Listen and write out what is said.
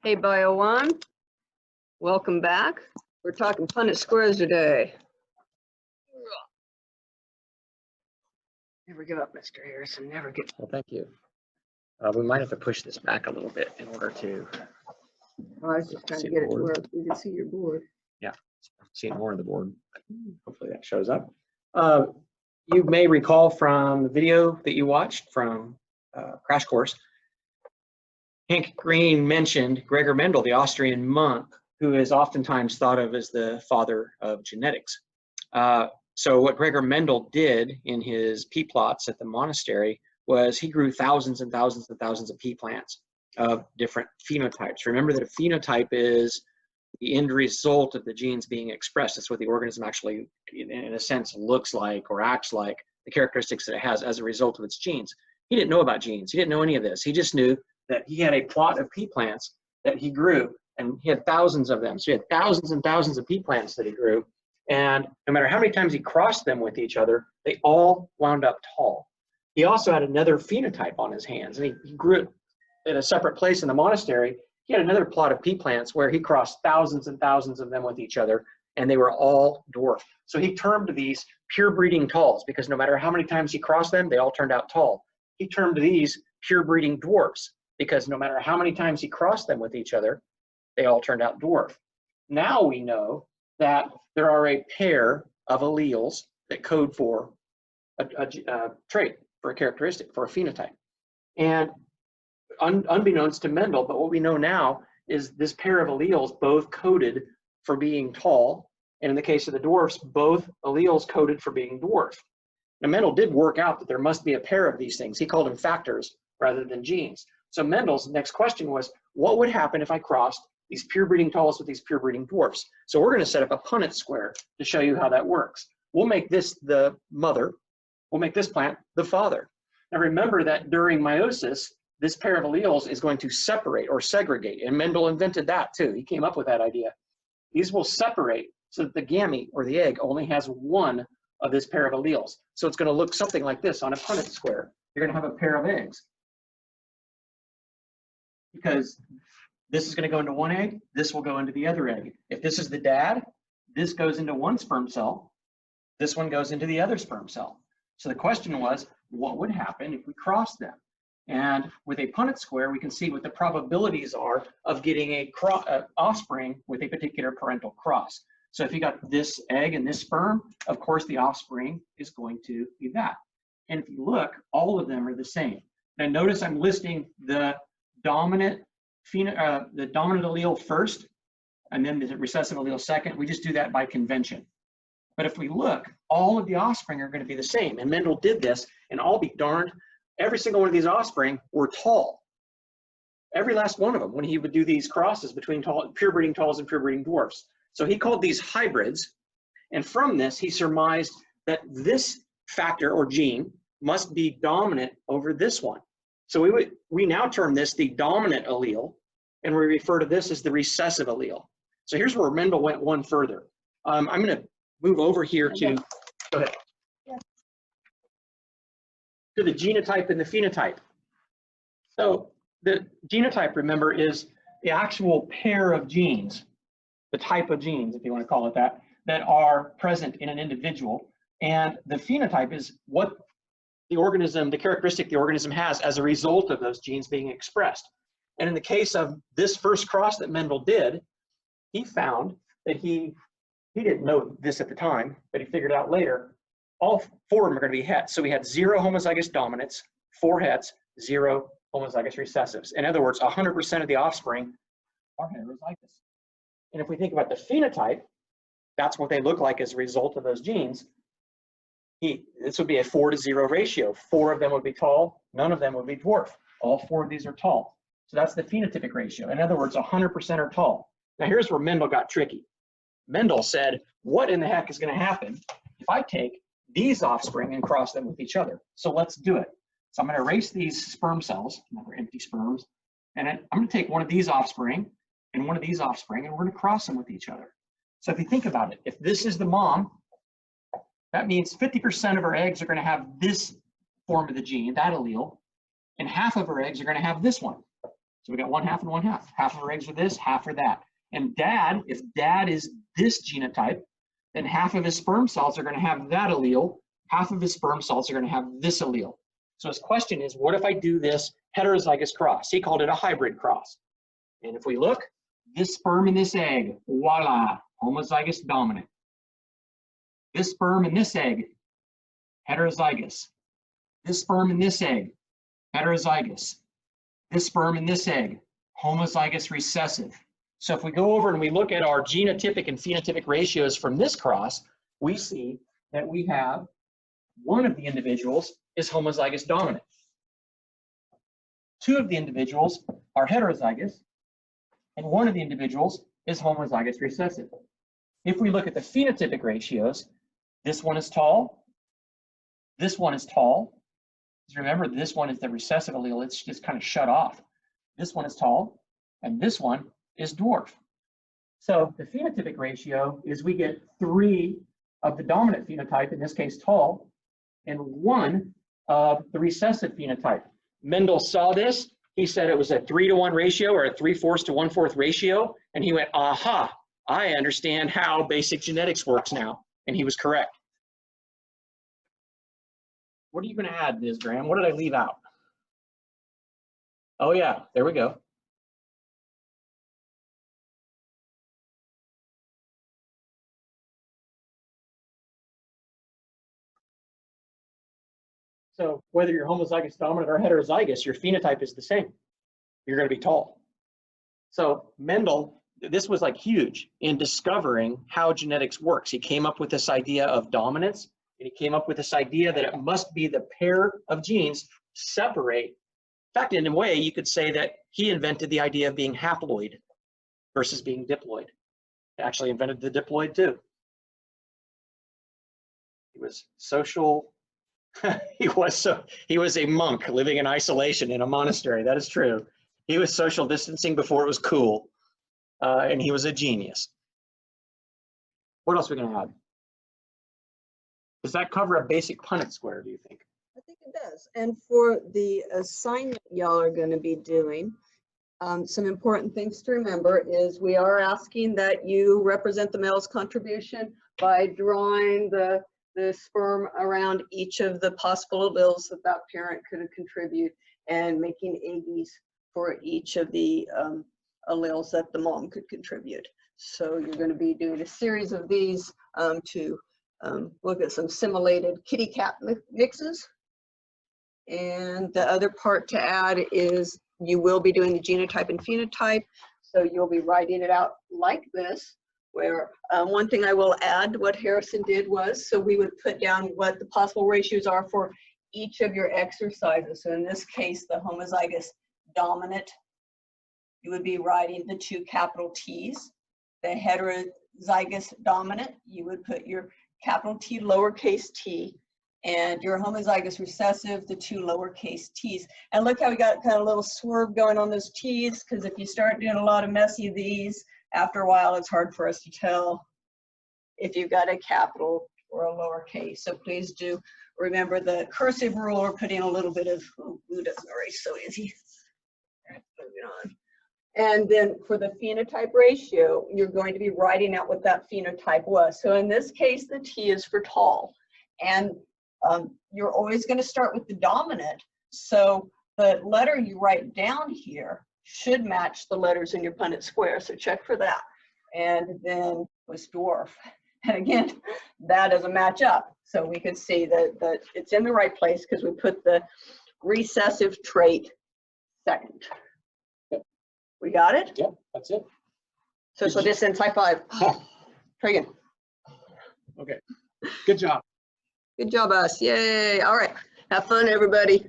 Hey, Bio One, welcome back. We're talking Punnett Squares today. Never give up, Mr. Harrison, never give up. Well, thank you. We might have to push this back a little bit in order to Oh, I was just trying to get it to where we can see your board. yeah, see more of the board. Hopefully that shows up. You may recall from the video that you watched from Crash Course, Hank Green mentioned Gregor Mendel, the Austrian monk, who is oftentimes thought of as the father of genetics. So what Gregor Mendel did in his pea plots at the monastery was he grew thousands and thousands and thousands of pea plants of different phenotypes. Remember that a phenotype is the end result of the genes being expressed. That's what the organism actually, in a sense, looks like or acts like, the characteristics that it has as a result of its genes. He didn't know about genes. He didn't know any of this. He just knew that he had a plot of pea plants that he grew, and he had thousands of them. So he had thousands and thousands of pea plants that he grew, and no matter how many times he crossed them with each other, they all wound up tall. He also had another phenotype on his hands, and he grew it at a separate place in the monastery. He had another plot of pea plants where he crossed thousands and thousands of them with each other, and they were all dwarfed. So he termed these pure breeding talls, because no matter how many times he crossed them, they all turned out tall. He termed these pure breeding dwarfs, because no matter how many times he crossed them with each other, they all turned out dwarf. Now we know that there are a pair of alleles that code for a trait, for a characteristic, for a phenotype. And unbeknownst to Mendel, but what we know now is this pair of alleles both coded for being tall, and in the case of the dwarfs, both alleles coded for being dwarf. Now Mendel did work out that there must be a pair of these things. He called them factors rather than genes. So Mendel's next question was, what would happen if I crossed these pure breeding talls with these pure breeding dwarfs? So we're going to set up a Punnett square to show you how that works. We'll make this the mother. We'll make this plant the father. Now remember that during meiosis, this pair of alleles is going to separate or segregate, and Mendel invented that too. He came up with that idea. These will separate so that the gamete or the egg only has one of this pair of alleles. So it's going to look something like this on a Punnett square. You're going to have a pair of eggs, because this is going to go into one egg, this will go into the other egg. If this is the dad, this goes into one sperm cell, this one goes into the other sperm cell. So the question was, what would happen if we cross them? And with a Punnett square, we can see what the probabilities are of getting a offspring with a particular parental cross. So if you got this egg and this sperm, of course the offspring is going to be that. And if you look, all of them are the same. Now notice I'm listing the dominant allele first, and then the recessive allele second. We just do that by convention. But if we look, all of the offspring are going to be the same. And Mendel did this, and I'll be darned, every single one of these offspring were tall. Every last one of them, when he would do these crosses between pure breeding talls and pure breeding dwarfs. So he called these hybrids, and from this he surmised that this factor or gene must be dominant over this one. So we now term this the dominant allele, and we refer to this as the recessive allele. So here's where Mendel went one further. I'm going to move over here to, go ahead, to the genotype and the phenotype. So the genotype, remember, is the actual pair of genes, the type of genes, if you want to call it that, that are present in an individual. And the phenotype is what the organism, the characteristic the organism has as a result of those genes being expressed. And in the case of this first cross that Mendel did, he found that he didn't know this at the time, but he figured out later, all four of them are going to be hets. So we had 0 homozygous dominants, 4 hets, 0 homozygous recessives. In other words, 100% of the offspring are heterozygous. And if we think about the phenotype, that's what they look like as a result of those genes. This would be a 4-to-0 ratio. 4 of them would be tall, none of them would be dwarf. All 4 of these are tall. So that's the phenotypic ratio. In other words, 100% are tall. Now here's where Mendel got tricky. Mendel said, what in the heck is going to happen if I take these offspring and cross them with each other? So let's do it. So I'm going to erase these sperm cells, remember, empty sperms, and I'm going to take one of these offspring and one of these offspring, and we're going to cross them with each other. So if you think about it, if this is the mom, that means 50% of her eggs are going to have this form of the gene, that allele, and half of her eggs are going to have this one. So we got 1/2 and 1/2. Half of our eggs are this, half are that. And dad, if dad is this genotype, then half of his sperm cells are going to have that allele. Half of his sperm cells are going to have this allele. So his question is, what if I do this heterozygous cross? He called it a hybrid cross. And if we look, this sperm and this egg, voila, homozygous dominant. This sperm and this egg, heterozygous. This sperm and this egg, heterozygous. This sperm and this egg, homozygous recessive. So if we go over and we look at our genotypic and phenotypic ratios from this cross, we see that we have one of the individuals is homozygous dominant. Two of the individuals are heterozygous, and one of the individuals is homozygous recessive. If we look at the phenotypic ratios, this one is tall, this one is tall. Remember, this one is the recessive allele, it's just kind of shut off. This one is tall, and this one is dwarf. So the phenotypic ratio is we get 3 of the dominant phenotype, in this case tall, and 1 of the recessive phenotype. Mendel saw this. He said it was a 3-to-1 ratio or a 3/4 to 1/4 ratio. And he went, aha, I understand how basic genetics works now. And he was correct. What are you going to add, Ms. Graham? What did I leave out? Oh, yeah, there we go. So whether you're homozygous dominant or heterozygous, your phenotype is the same. You're going to be tall. So Mendel, this was like huge in discovering how genetics works. He came up with this idea of dominance, and he came up with this idea that it must be the pair of genes separate. In fact, in a way, you could say that he invented the idea of being haploid versus being diploid. He actually invented the diploid too. He was social. He was a monk living in isolation in a monastery. That is true. He was social distancing before it was cool, and he was a genius. What else are we going to add? Does that cover a basic Punnett square, do you think? I think it does. And for the assignment y'all are going to be doing, some important things to remember is we are asking that you represent the male's contribution by drawing the sperm around each of the possible alleles that that parent could contribute and making Aggies for each of the alleles that the mom could contribute. So you're going to be doing a series of these to look at some simulated kitty cat mixes. And the other part to add is you will be doing the genotype and phenotype. So you'll be writing it out like this, where one thing I will add, what Harrison did was, so we would put down what the possible ratios are for each of your exercises. So in this case, the homozygous dominant, you would be writing the 2 capital T's. The heterozygous dominant, you would put your capital T lowercase t, and your homozygous recessive, the 2 lowercase t's. And look how we got kind of a little swerve going on those t's, because if you start doing a lot of messy of these, after a while it's hard for us to tell if you've got a capital or a lowercase. So please do remember the cursive rule, or putting a little bit of, oh, blue doesn't erase so easy. All right, moving on. And then for the phenotype ratio, you're going to be writing out what that phenotype was. So in this case, the T is for tall. And you're always going to start with the dominant. So the letter you write down here should match the letters in your Punnett square. So check for that. And then was dwarf. And again, that doesn't match up. So we could see that it's in the right place because we put the recessive trait second. We got it? Yep, that's it. So distance, high five. Try again. Okay, good job. Good job, us. Yay. All right. Have fun, everybody.